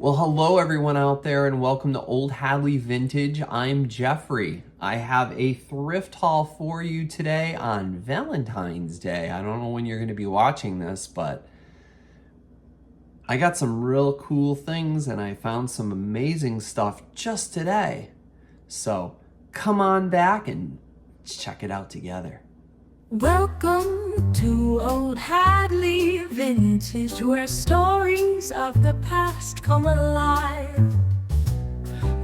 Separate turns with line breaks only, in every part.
Well, hello everyone out there and welcome to Old Hadley Vintage. I'm Jeffrey. I have a thrift haul for you today on Valentine's Day. I don't know when you're going to be watching this, but I got some real cool things and I found some amazing stuff just today. So come on back and check it out together.
Welcome to Old Hadley Vintage, where stories of the past come alive.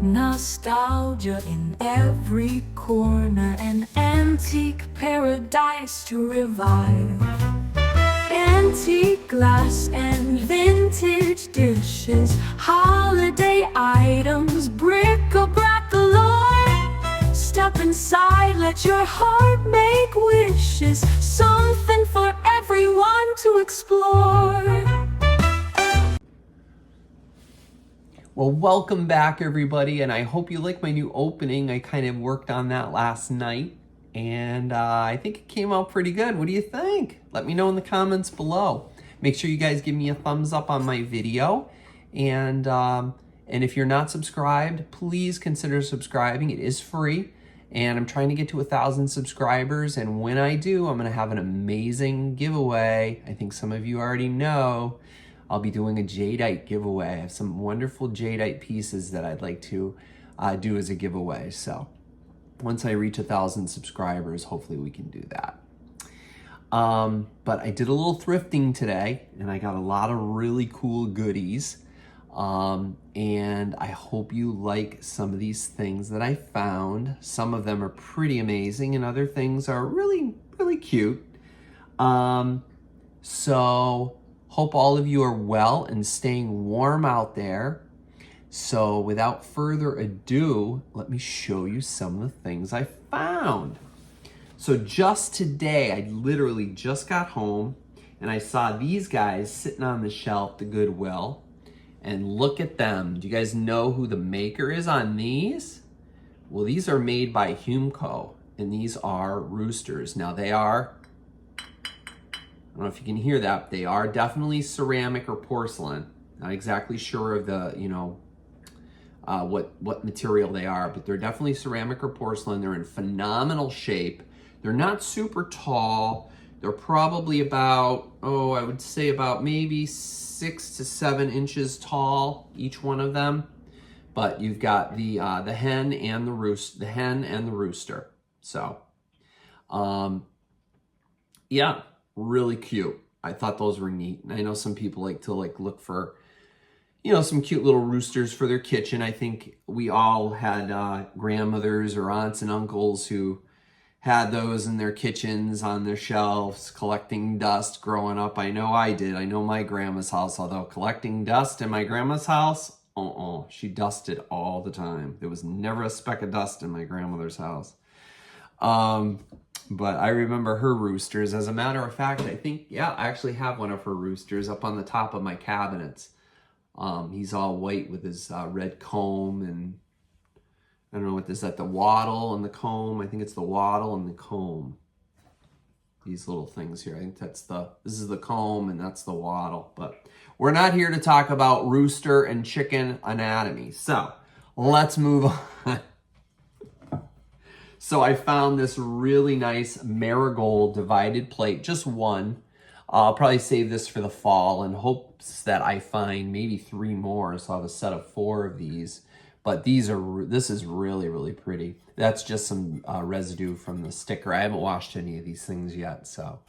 Nostalgia in every corner, an antique paradise to revive. Antique glass and vintage dishes, holiday items, bric-a-brac galore. Step inside, let your heart make wishes, something for everyone to explore.
Well, welcome back everybody, and I hope you like my new opening. I kind of worked on that last night, and I think it came out pretty good. What do you think? Let me know in the comments below. Make sure you guys give me a thumbs up on my video, and if you're not subscribed, please consider subscribing. It is free. And I'm trying to get to 1,000 subscribers, and when I do, I'm gonna have an amazing giveaway. I think some of you already know. I'll be doing a jadeite giveaway. I have some wonderful jadeite pieces that I'd like to do as a giveaway. So once I reach 1,000 subscribers, hopefully we can do that. But I did a little thrifting today, and I got a lot of really cool goodies. And I hope you like some of these things that I found. Some of them are pretty amazing and other things are really, really cute. So hope all of you are well and staying warm out there. So without further ado, let me show you some of the things I found. So just today, I literally just got home and I saw these guys sitting on the shelf, the Goodwill. And look at them. Do you guys know who the maker is on these? Well, these are made by Humco, and these are roosters. Now they are, I don't know if you can hear that, they are definitely ceramic or porcelain. Not exactly sure of the, what material they are, but they're definitely ceramic or porcelain. They're in phenomenal shape. They're not super tall. They're probably about, I would say about maybe 6 to 7 inches tall, each one of them. But you've got the hen and the rooster. So, yeah, really cute. I thought those were neat. And I know some people like to look for, some cute little roosters for their kitchen. I think we all had grandmothers or aunts and uncles who had those in their kitchens, on their shelves, collecting dust growing up. I know I did. I know my grandma's house, although collecting dust in my grandma's house, she dusted all the time. There was never a speck of dust in my grandmother's house. But I remember her roosters. As a matter of fact, I think, I actually have one of her roosters up on the top of my cabinets. He's all white with his red comb, and I don't know what this is, that the wattle and the comb. I think it's the wattle and the comb. These little things here. I think this is the comb and that's the wattle. But we're not here to talk about rooster and chicken anatomy. So let's move on. So I found this really nice marigold divided plate, just one. I'll probably save this for the fall in hopes that I find maybe 3 more. So I have a set of 4 of these. But this is really, really pretty. That's just some residue from the sticker. I haven't washed any of these things yet, so.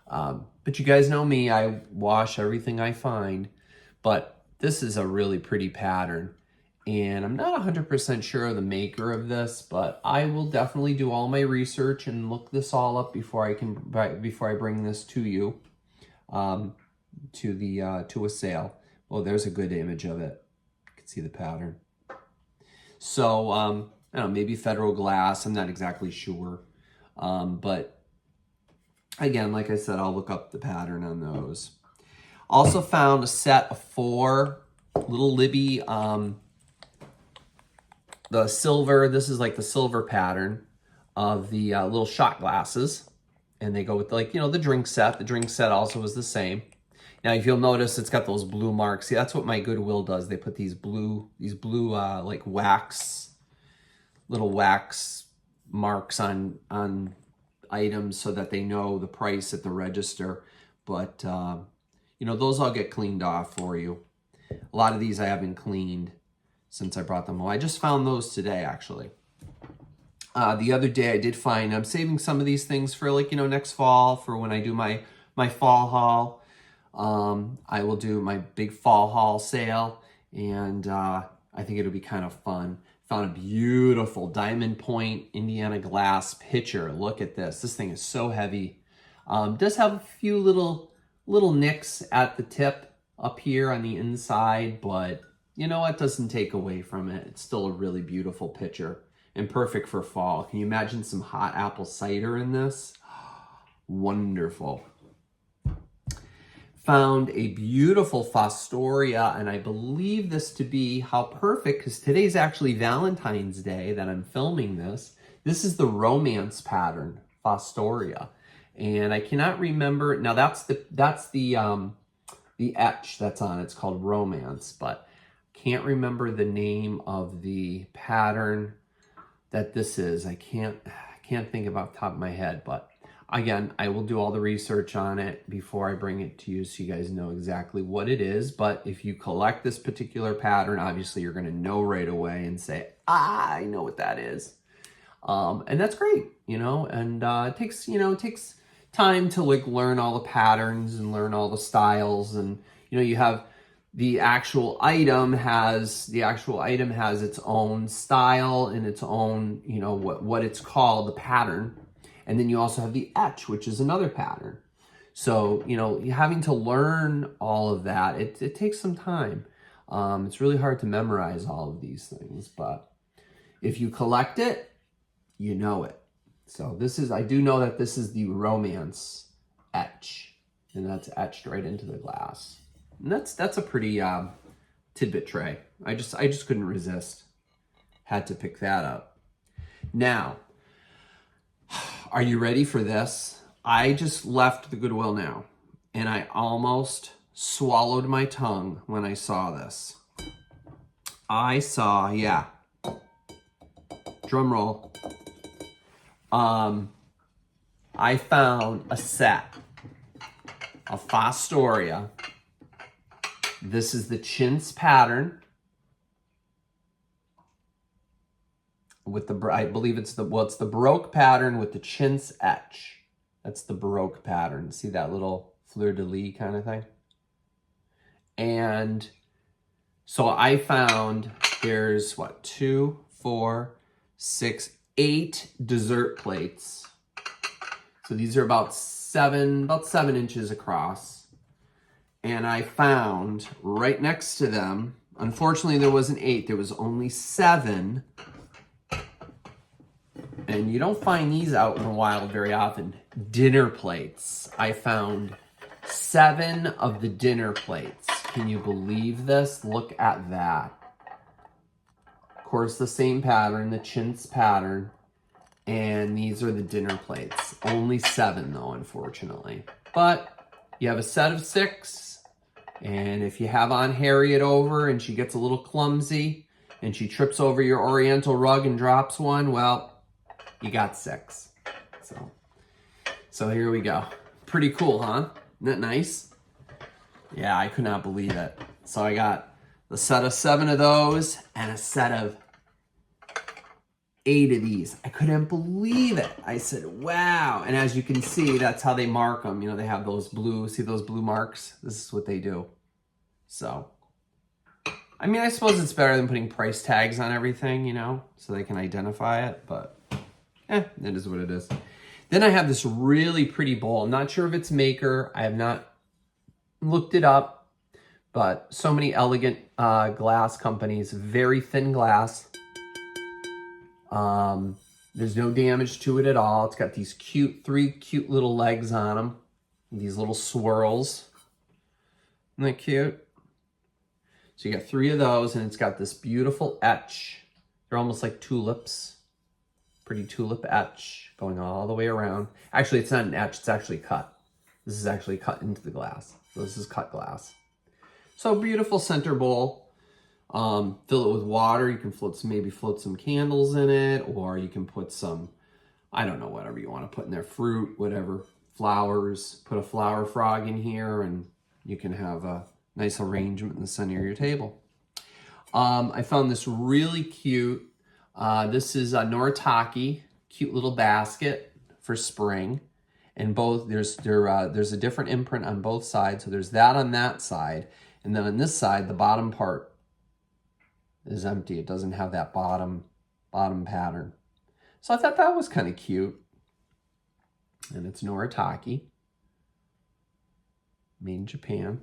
But you guys know me, I wash everything I find. But this is a really pretty pattern. And I'm not 100% sure of the maker of this, but I will definitely do all my research and look this all up before I bring this to you, to a sale. Oh, there's a good image of it. You can see the pattern. So, I don't know, maybe Federal Glass, I'm not exactly sure. But again, like I said, I'll look up the pattern on those. Also found a set of 4 little Libby, the silver, this is like the silver pattern of the little shot glasses. And they go with the drink set. The drink set also was the same. Now, if you'll notice, it's got those blue marks. See, that's what my Goodwill does. They put these blue like little wax marks on items so that they know the price at the register. But you know, those all get cleaned off for you. A lot of these I haven't cleaned since I brought them home. I just found those today, actually. The other day I did find, I'm saving some of these things for, like, you know, next fall, for when I do my fall haul. I will do my big fall haul sale, and I think it'll be kind of fun. Found a beautiful Diamond Point Indiana glass pitcher. Look at this. This thing is so heavy. Does have a few little nicks at the tip up here on the inside, but you know what? Doesn't take away from it. It's still a really beautiful pitcher and perfect for fall. Can you imagine some hot apple cider in this? Wonderful. Found a beautiful Fostoria, and I believe this to be how perfect, because today's actually Valentine's Day that I'm filming this. This is the romance pattern, Fostoria. And I cannot remember, now that's the etch that's on it. It's called Romance, but can't remember the name of the pattern that this is. I can't think of off the top of my head, but again, I will do all the research on it before I bring it to you so you guys know exactly what it is. But if you collect this particular pattern, obviously you're going to know right away and say, I know what that is. And that's great, you know, and it takes time to like learn all the patterns and learn all the styles. And, you know, you have the actual item has its own style and its own, you know, what it's called, the pattern. And then you also have the etch, which is another pattern. So, you know, having to learn all of that, it takes some time. It's really hard to memorize all of these things, but if you collect it, you know it. So I do know that this is the Romance etch, and that's etched right into the glass. And that's a pretty tidbit tray. I just couldn't resist. Had to pick that up. Now, are you ready for this? I just left the Goodwill now, and I almost swallowed my tongue when I saw this. I saw, yeah, drum roll. I found a set of Fostoria. This is the chintz pattern with I believe it's the Baroque pattern with the chintz etch. That's the Baroque pattern. See that little fleur-de-lis kind of thing? And so I found there's 2, 4, 6, 8 dessert plates. So these are about 7 inches across. And I found right next to them, unfortunately there wasn't 8, there was only 7. And you don't find these out in the wild very often. Dinner plates. I found 7 of the dinner plates. Can you believe this? Look at that. Of course, the same pattern, the chintz pattern. And these are the dinner plates. Only 7 though, unfortunately. But you have a set of 6. And if you have on Harriet over and she gets a little clumsy and she trips over your Oriental rug and drops one, well, you got 6. So here we go. Pretty cool, huh? Isn't that nice? Yeah, I could not believe it. So I got the set of 7 of those and a set of 8 of these. I couldn't believe it. I said, wow. And as you can see, that's how they mark them. You know, they have those blue, see those blue marks? This is what they do. So, I mean, I suppose it's better than putting price tags on everything, you know, so they can identify it, but it is what it is. Then I have this really pretty bowl. I'm not sure if it's maker. I have not looked it up, but so many elegant glass companies, very thin glass. There's no damage to it at all. It's got these 3 cute little legs on them. These little swirls. Isn't that cute? So you got 3 of those, and it's got this beautiful etch. They're almost like tulips. Pretty tulip etch going all the way around. Actually, it's not an etch, it's actually cut. This is actually cut into the glass. So this is cut glass. So beautiful center bowl. Fill it with water. You can maybe float some candles in it, or you can put some, I don't know, whatever you want to put in there, fruit, whatever, flowers. Put a flower frog in here, and you can have a nice arrangement in the center of your table. I found this really cute. This is a Noritake, cute little basket for spring. And both there's a different imprint on both sides. So there's that on that side, and then on this side, the bottom part is empty. It doesn't have that bottom pattern. So I thought that was kind of cute. And it's Noritake, made in Japan.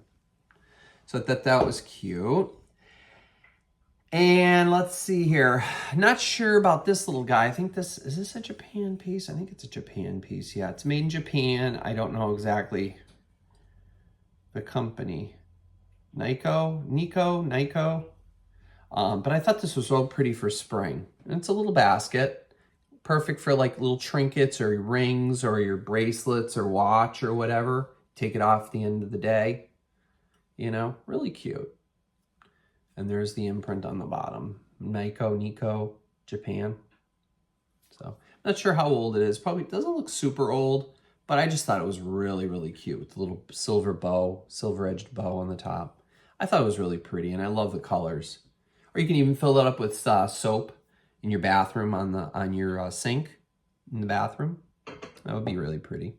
So I thought that was cute. And let's see here. Not sure about this little guy. I think is this a Japan piece? I think it's a Japan piece. Yeah, it's made in Japan. I don't know exactly the company. Nikko. But I thought this was so pretty for spring. And it's a little basket. Perfect for like little trinkets or your rings or your bracelets or watch or whatever. Take it off at the end of the day. You know, really cute. And there's the imprint on the bottom. Nikko, Japan. So, not sure how old it is. Probably doesn't look super old, but I just thought it was really, really cute with the little silver-edged bow on the top. I thought it was really pretty, and I love the colors. Or you can even fill it up with soap in your bathroom on your sink in the bathroom. That would be really pretty.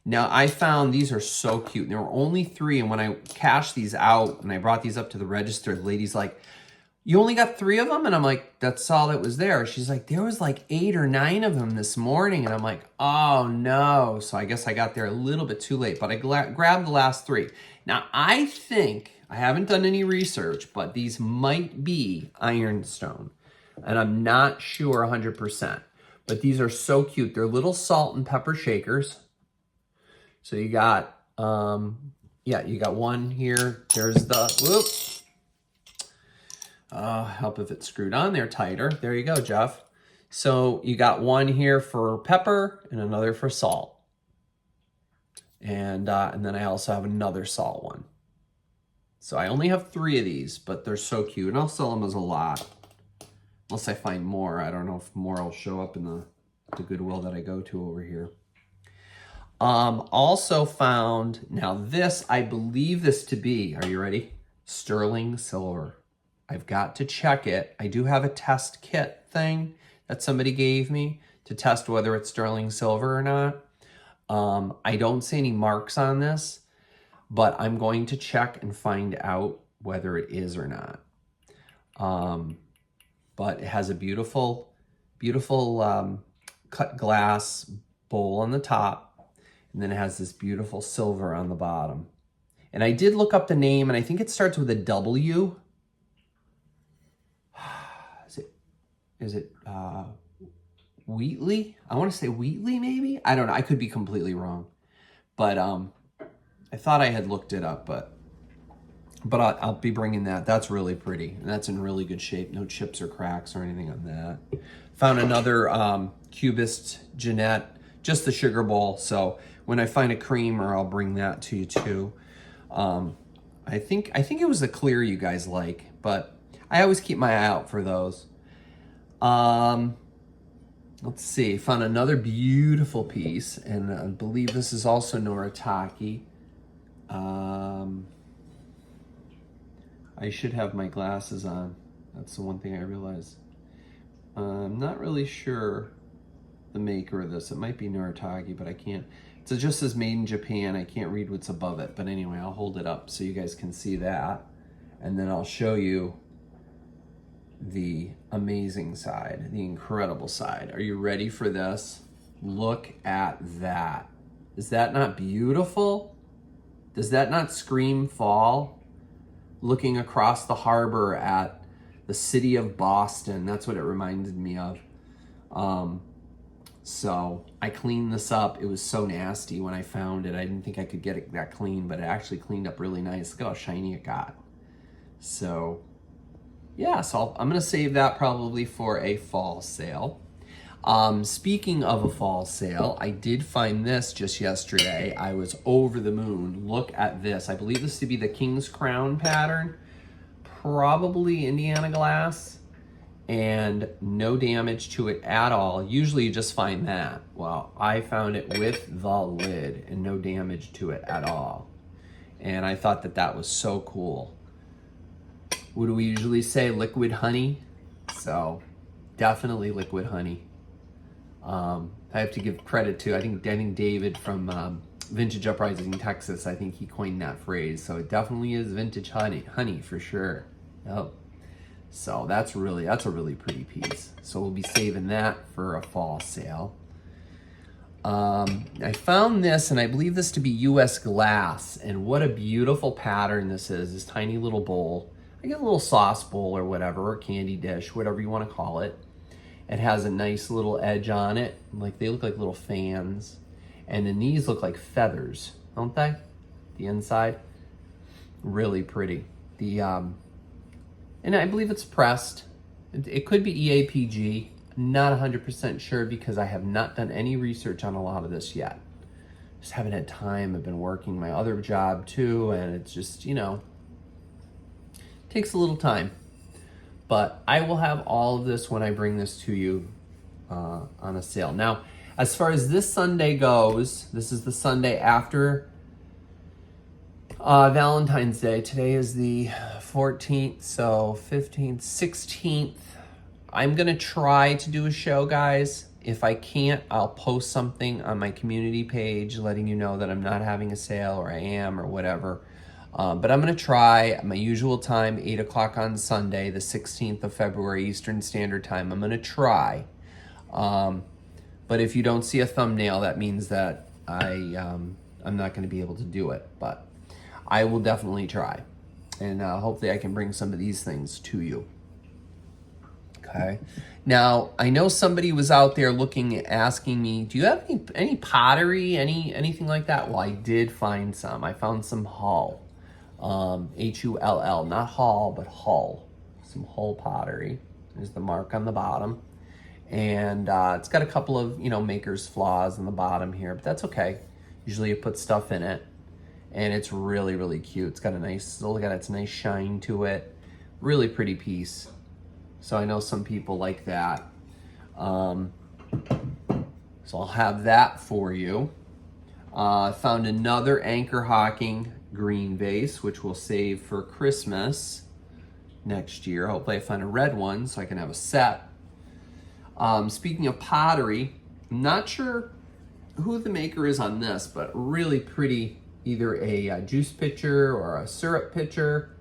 Now, I found these are so cute. There were only 3, and when I cashed these out and I brought these up to the register, the lady's like, "You only got 3 of them?" And I'm like, "That's all that was there." She's like, "There was like 8 or 9 of them this morning." And I'm like, "Oh, no." So I guess I got there a little bit too late, but I grabbed the last 3. Now, I think, I haven't done any research, but these might be ironstone, and I'm not sure 100%. But these are so cute. They're little salt and pepper shakers. So you got, you got one here. There's the, help if it's screwed on there tighter. There you go, Jeff. So you got one here for pepper and another for salt. And then I also have another salt one. So I only have 3 of these, but they're so cute. And I'll sell them as a lot. Unless I find more. I don't know if more will show up in the Goodwill that I go to over here. Also found, now this, I believe this to be, are you ready? Sterling silver. I've got to check it. I do have a test kit thing that somebody gave me to test whether it's sterling silver or not. I don't see any marks on this, but I'm going to check and find out whether it is or not. But it has a beautiful, beautiful cut glass bowl on the top. And then it has this beautiful silver on the bottom. And I did look up the name, and I think it starts with a W. Is it Wheatley? I want to say Wheatley, maybe? I don't know. I could be completely wrong. But I thought I had looked it up, but I'll be bringing that. That's really pretty. And that's in really good shape. No chips or cracks or anything on that. Found another Cubist Jeanette, just the sugar bowl. So when I find a creamer, I'll bring that to you too. I think it was the clear you guys like, but I always keep my eye out for those. Let's see, found another beautiful piece, and I believe this is also Noritake. I should have my glasses on. That's the one thing I realized. I'm not really sure the maker of this. It might be Noritake, but I can't. It just says made in Japan. I can't read what's above it. But anyway, I'll hold it up so you guys can see that. And then I'll show you the amazing side, the incredible side. Are you ready for this? Look at that. Is that not beautiful? Does that not scream fall? Looking across the harbor at the city of Boston. That's what it reminded me of. So I cleaned this up. It was so nasty when I found it. I didn't think I could get it that clean, but it actually cleaned up really nice. Look how shiny it got. So yeah, so I'm going to save that probably for a fall sale. Speaking of a fall sale, I did find this just yesterday. I was over the moon. Look at this. I believe this to be the King's Crown pattern. Probably Indiana glass. And no damage to it at all. Usually you just find that. Well, I found it with the lid and no damage to it at all. And I thought that that was so cool. What do we usually say? Liquid honey? So definitely liquid honey. I have to give credit to, I think David from Vintage Uprising, Texas, I think he coined that phrase. So it definitely is vintage honey for sure. Yep. So that's a really pretty piece. So we'll be saving that for a fall sale. I found this, and I believe this to be US glass, and what a beautiful pattern this is, this tiny little bowl. I get a little sauce bowl or whatever, or candy dish, whatever you want to call it. It has a nice little edge on it, like they look like little fans. And then these look like feathers, don't they? The inside, really pretty. And I believe it's pressed. It could be EAPG. Not 100% sure because I have not done any research on a lot of this yet. Just haven't had time. I've been working my other job too, and it's just, you know, takes a little time. But I will have all of this when I bring this to you on a sale. Now, as far as this Sunday goes, this is the Sunday after Valentine's Day. Today is the 14th, so 15th, 16th. I'm going to try to do a show, guys. If I can't, I'll post something on my community page letting you know that I'm not having a sale, or I am, or whatever. But I'm going to try at my usual time, 8 o'clock on Sunday, the 16th of February, Eastern Standard Time. I'm going to try. But if you don't see a thumbnail, that means that I'm not going to be able to do it. But I will definitely try. And hopefully I can bring some of these things to you. Okay. Now, I know somebody was out there asking me, do you have any pottery, anything like that? Well, I did find some. I found some Hull. Hull, not Hall, but Hull. Some Hull pottery. There's the mark on the bottom. And it's got a couple of, maker's flaws on the bottom here, but that's okay. Usually you put stuff in it. And it's really, really cute. It's got its nice shine to it. Really pretty piece. So I know some people like that. So I'll have that for you. I found another Anchor Hocking green vase, which we'll save for Christmas next year. Hopefully I find a red one so I can have a set. Speaking of pottery, I'm not sure who the maker is on this, but really pretty, either a juice pitcher or a syrup pitcher.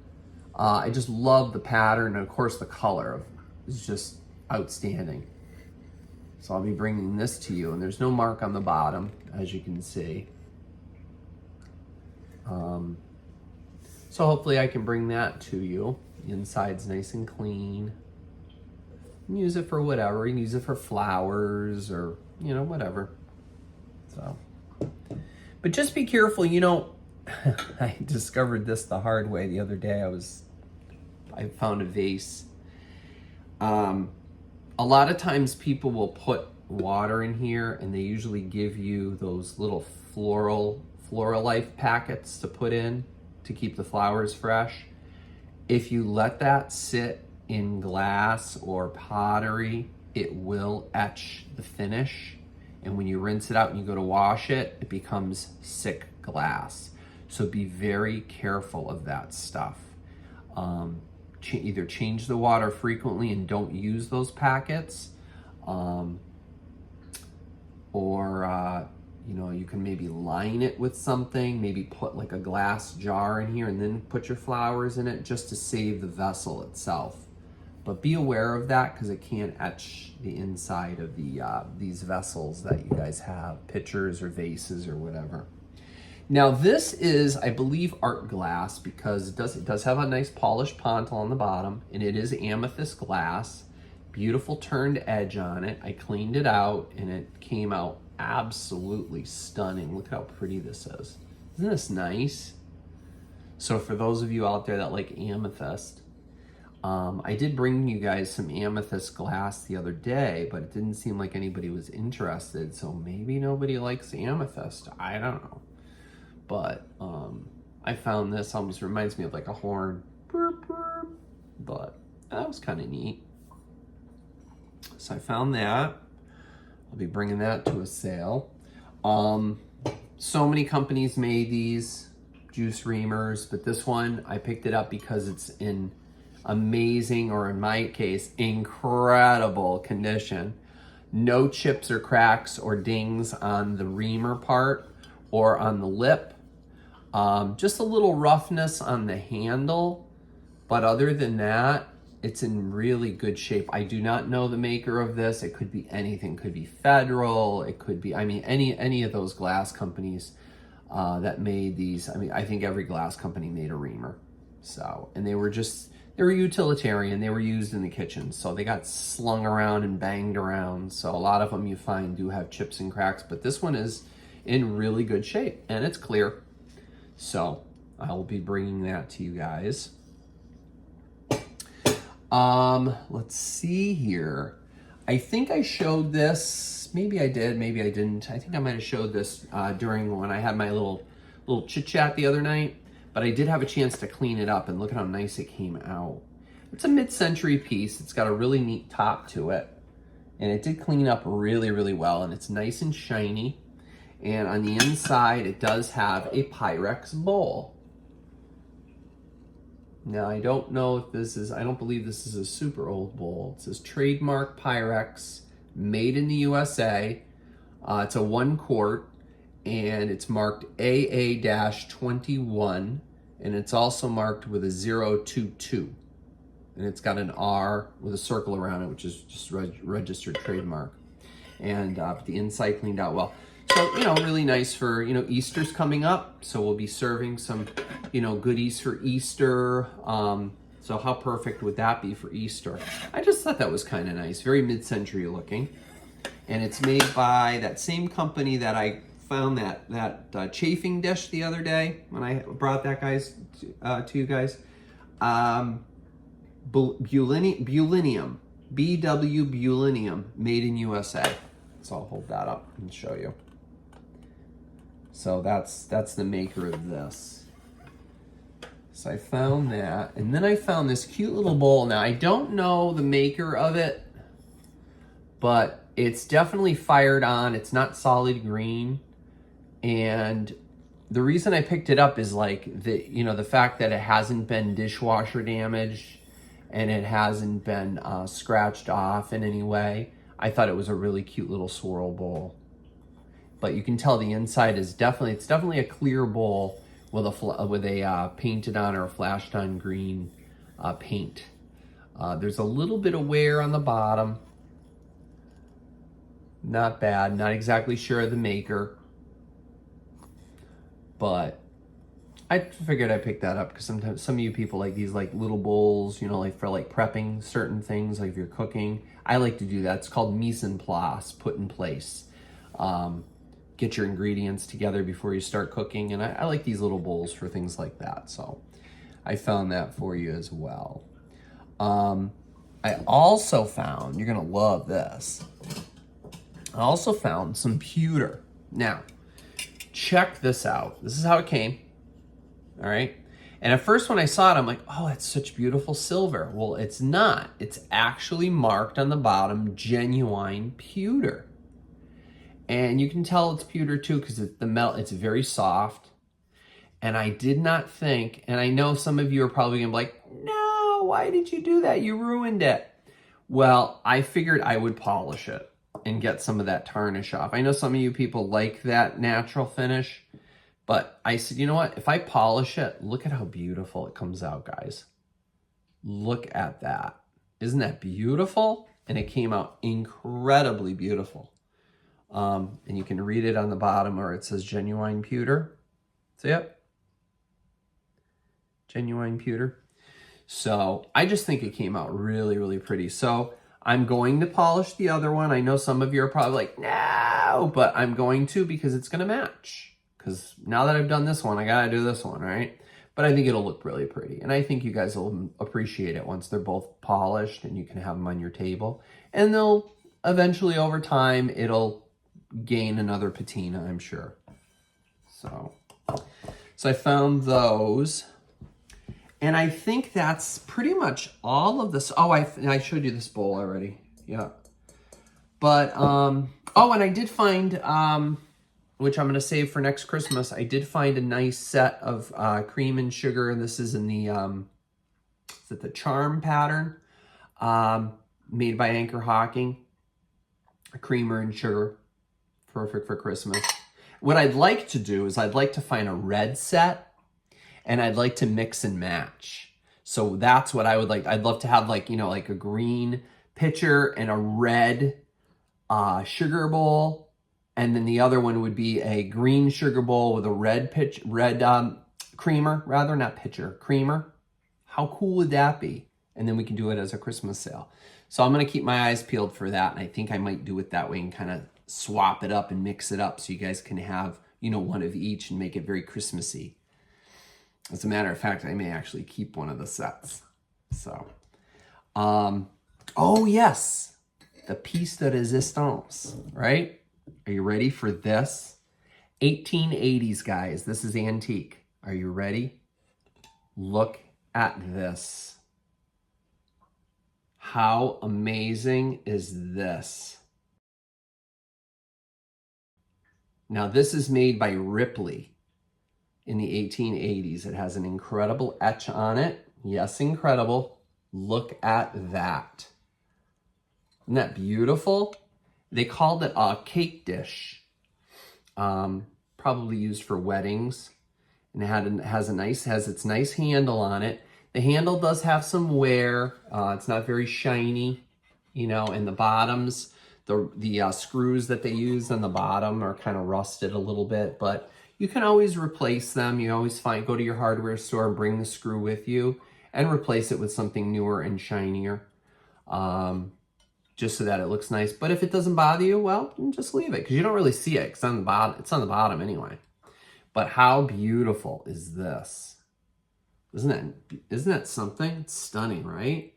I just love the pattern, and of course the color is just outstanding. So I'll be bringing this to you, and there's no mark on the bottom, as you can see. So hopefully I can bring that to you. The inside's nice and clean. You can use it for whatever. You can use it for flowers or, whatever. So, but just be careful, I discovered this the hard way the other day. I found a vase. A lot of times people will put water in here, and they usually give you those little Floral Life packets to put in to keep the flowers fresh. If you let that sit in glass or pottery, it will etch the finish. And when you rinse it out and you go to wash it, it becomes sick glass. So be very careful of that stuff. Either change the water frequently and don't use those packets, or you can maybe line it with something, maybe put like a glass jar in here and then put your flowers in it just to save the vessel itself. But be aware of that because it can etch the inside of these vessels that you guys have, pitchers or vases or whatever. Now this is, I believe, art glass because it does have a nice polished pontil on the bottom, and it is amethyst glass. Beautiful turned edge on it. I cleaned it out and it came out absolutely stunning. Look how pretty this is. Isn't this nice? So for those of you out there that like amethyst, I did bring you guys some amethyst glass the other day, but it didn't seem like anybody was interested, so maybe nobody likes amethyst. I don't know. But I found this, almost reminds me of like a horn, burp, burp, but that was kind of neat. So I found that. I'll be bringing that to a sale. So many companies made these juice reamers, but this one, I picked it up because it's in amazing, or in my case, incredible condition. No chips or cracks or dings on the reamer part or on the lip. Just a little roughness on the handle, but other than that, it's in really good shape. I do not know the maker of this. It could be anything. It could be Federal. It could be, I mean, any of those glass companies that made these. I mean, I think every glass company made a reamer. So, and they were utilitarian. They were used in the kitchen. So they got slung around and banged around. So a lot of them you find do have chips and cracks, but this one is in really good shape and it's clear. So I'll be bringing that to you guys. Let's see here. I think I showed this, maybe I did, maybe I didn't. I think I might have showed this during when I had my little chit chat the other night, but I did have a chance to clean it up and look at how nice it came out. It's a mid-century piece. It's got a really neat top to it, and it did clean up really, really well, and it's nice and shiny. And on the inside, it does have a Pyrex bowl. Now, I don't know if this is, I don't believe this is a super old bowl. It says trademark Pyrex, made in the USA. It's a 1 quart, and it's marked AA-21, and it's also marked with a 022. And it's got an R with a circle around it, which is just registered trademark. And the inside cleaned out well. So, really nice for, Easter's coming up. So we'll be serving some, goodies for Easter. So how perfect would that be for Easter? I just thought that was kind of nice. Very mid-century looking. And it's made by that same company that I found that chafing dish the other day when I brought that to you guys. Bulinium. BW Bulinium, made in USA. So I'll hold that up and show you. So that's the maker of this. So I found that, and then I found this cute little bowl. Now I don't know the maker of it, but it's definitely fired on. It's not solid green, and the reason I picked it up is like the fact that it hasn't been dishwasher damaged and it hasn't been scratched off in any way. I thought it was a really cute little swirl bowl. But you can tell the inside is definitely a clear bowl with a painted on or a flashed on green paint. There's a little bit of wear on the bottom. Not bad. Not exactly sure of the maker, but I figured I'd pick that up because sometimes some of you people like these like little bowls, like for like prepping certain things, like if you're cooking. I like to do that. It's called mise en place, put in place. Get your ingredients together before you start cooking, and I like these little bowls for things like that. So I found that for you as well. I also found, you're gonna love this. I also found some pewter. Now, check this out. This is how it came. All right. And at first when I saw it, I'm like, oh, it's such beautiful silver. Well, it's not. It's actually marked on the bottom, genuine pewter. And you can tell it's pewter too because it's very soft. And I did not think, and I know some of you are probably gonna be like, no, why did you do that? You ruined it. Well, I figured I would polish it and get some of that tarnish off. I know some of you people like that natural finish, but I said, you know what? If I polish it, look at how beautiful it comes out, guys. Look at that. Isn't that beautiful? And it came out incredibly beautiful. And you can read it on the bottom where it says genuine pewter. See it? Genuine pewter. So I just think it came out really, really pretty. So I'm going to polish the other one. I know some of you are probably like, no, but I'm going to because it's going to match. Because now that I've done this one, I got to do this one, right? But I think it'll look really pretty. And I think you guys will appreciate it once they're both polished and you can have them on your table. And they'll eventually, over time, it'll gain another patina, I'm sure. So I found those. And I think that's pretty much all of this. Oh, I showed you this bowl already. Yeah. But, oh, and I did find, which I'm going to save for next Christmas, I did find a nice set of cream and sugar. This is in the, is it the Charm pattern, made by Anchor Hocking. A creamer and sugar. Perfect for Christmas. What I'd like to do is I'd like to find a red set, and I'd like to mix and match. So that's what I would like. I'd love to have, like, you know, like a green pitcher and a red sugar bowl, and then the other one would be a green sugar bowl with a red creamer, rather, not pitcher, creamer. How cool would that be? And then we can do it as a Christmas sale. So I'm going to keep my eyes peeled for that, and I think I might do it that way and kind of swap it up and mix it up so you guys can have, you know, one of each and make it very Christmassy. As a matter of fact, I may actually keep one of the sets. So, oh yes, the piece de resistance, right? Are you ready for this? 1880s, guys. This is antique. Are you ready? Look at this. How amazing is this? Now, this is made by Ripley in the 1880s. It has an incredible etch on it. Yes, incredible. Look at that. Isn't that beautiful? They called it a cake dish. Probably used for weddings. And it has its nice handle on it. The handle does have some wear. It's not very shiny, you know, and the bottoms, the screws that they use on the bottom are kind of rusted a little bit, but you can always replace them. You always go to your hardware store and bring the screw with you and replace it with something newer and shinier, just so that it looks nice. But if it doesn't bother you, well, just leave it, because you don't really see it. It's on the bottom. It's on the bottom anyway. But how beautiful is this? Isn't that something? It's stunning, right?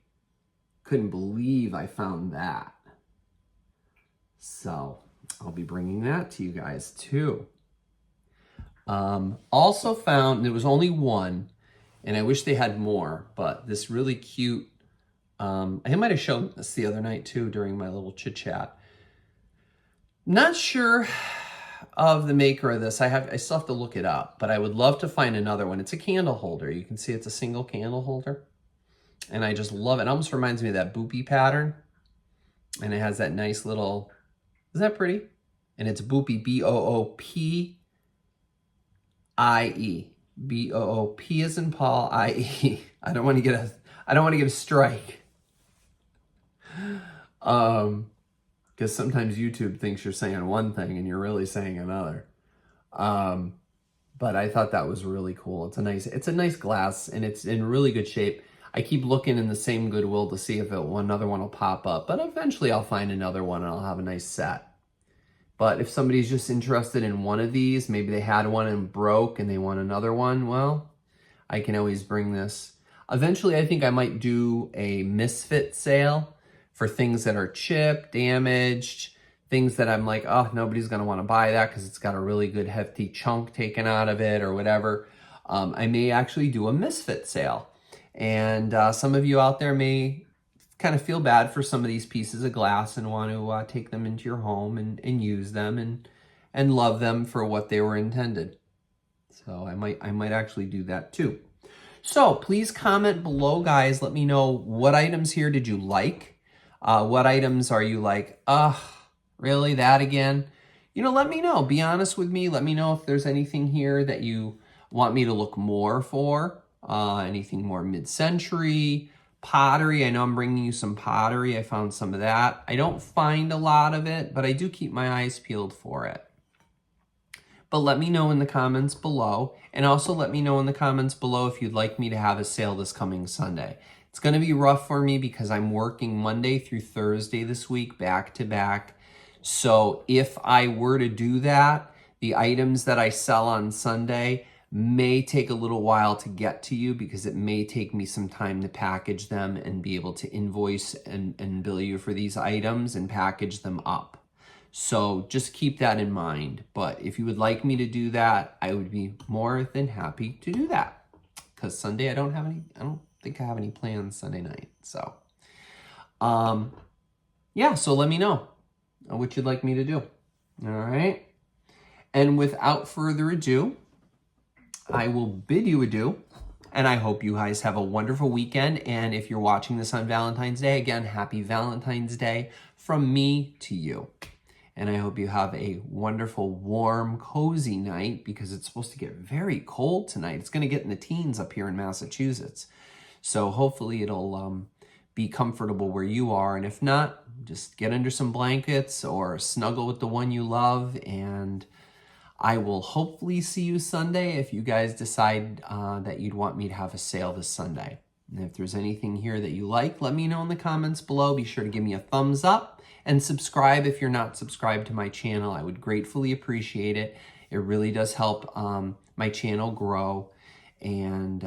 Couldn't believe I found that. So I'll be bringing that to you guys too. Also found, there was only one, and I wish they had more, but this really cute, I might have shown this the other night too during my little chit chat. Not sure of the maker of this. I still have to look it up, but I would love to find another one. It's a candle holder. You can see it's a single candle holder, and I just love it. It almost reminds me of that boopy pattern, and it has that nice little, isn't that pretty? And it's boopy, B-O-O-P-I-E. B-O-O-P as in Paul, I-E. I don't want to get a strike. Because sometimes YouTube thinks you're saying one thing and you're really saying another. But I thought that was really cool. It's a nice glass, and it's in really good shape. I keep looking in the same Goodwill to see if another one will pop up, but eventually I'll find another one and I'll have a nice set. But if somebody's just interested in one of these, maybe they had one and broke and they want another one, well, I can always bring this. Eventually, I think I might do a misfit sale for things that are chipped, damaged, things that I'm like, oh, nobody's going to want to buy that because it's got a really good hefty chunk taken out of it or whatever. I may actually do a misfit sale. And some of you out there may kind of feel bad for some of these pieces of glass and want to take them into your home and use them and love them for what they were intended. So I might actually do that too. So please comment below, guys. Let me know, what items here did you like? What items are you like, really, that again? You know, let me know. Be honest with me. Let me know if there's anything here that you want me to look more for. Anything more mid-century, pottery. I know I'm bringing you some pottery. I found some of that. I don't find a lot of it, but I do keep my eyes peeled for it. But let me know in the comments below. And also let me know in the comments below if you'd like me to have a sale this coming Sunday. It's going to be rough for me because I'm working Monday through Thursday this week, back to back. So if I were to do that, the items that I sell on Sunday, may take a little while to get to you because it may take me some time to package them and be able to invoice and bill you for these items and package them up. So just keep that in mind. But if you would like me to do that, I would be more than happy to do that. Because Sunday I don't think I have any plans Sunday night. So yeah, so let me know what you'd like me to do. All right. And without further ado, I will bid you adieu, and I hope you guys have a wonderful weekend. And if you're watching this on Valentine's Day, again, happy Valentine's Day from me to you. And I hope you have a wonderful, warm, cozy night because it's supposed to get very cold tonight. It's going to get in the teens up here in Massachusetts. So hopefully it'll be comfortable where you are. And if not, just get under some blankets or snuggle with the one you love, and I will hopefully see you Sunday if you guys decide that you'd want me to have a sale this Sunday. And if there's anything here that you like, let me know in the comments below. Be sure to give me a thumbs up and subscribe if you're not subscribed to my channel. I would gratefully appreciate it. It really does help my channel grow. And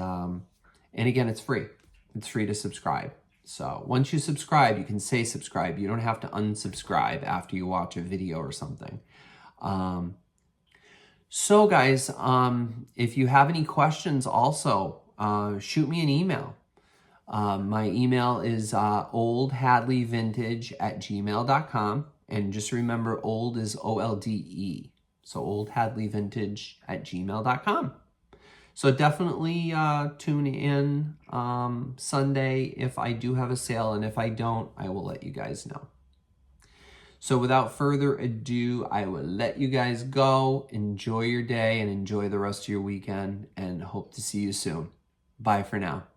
again, it's free. It's free to subscribe. So once you subscribe, you can say subscribe. You don't have to unsubscribe after you watch a video or something. So guys, if you have any questions also, shoot me an email. My email is oldhadleyvintage@gmail.com. And just remember, old is OLDE. So oldhadleyvintage@gmail.com. So definitely tune in Sunday if I do have a sale. And if I don't, I will let you guys know. So without further ado, I will let you guys go. Enjoy your day and enjoy the rest of your weekend, and hope to see you soon. Bye for now.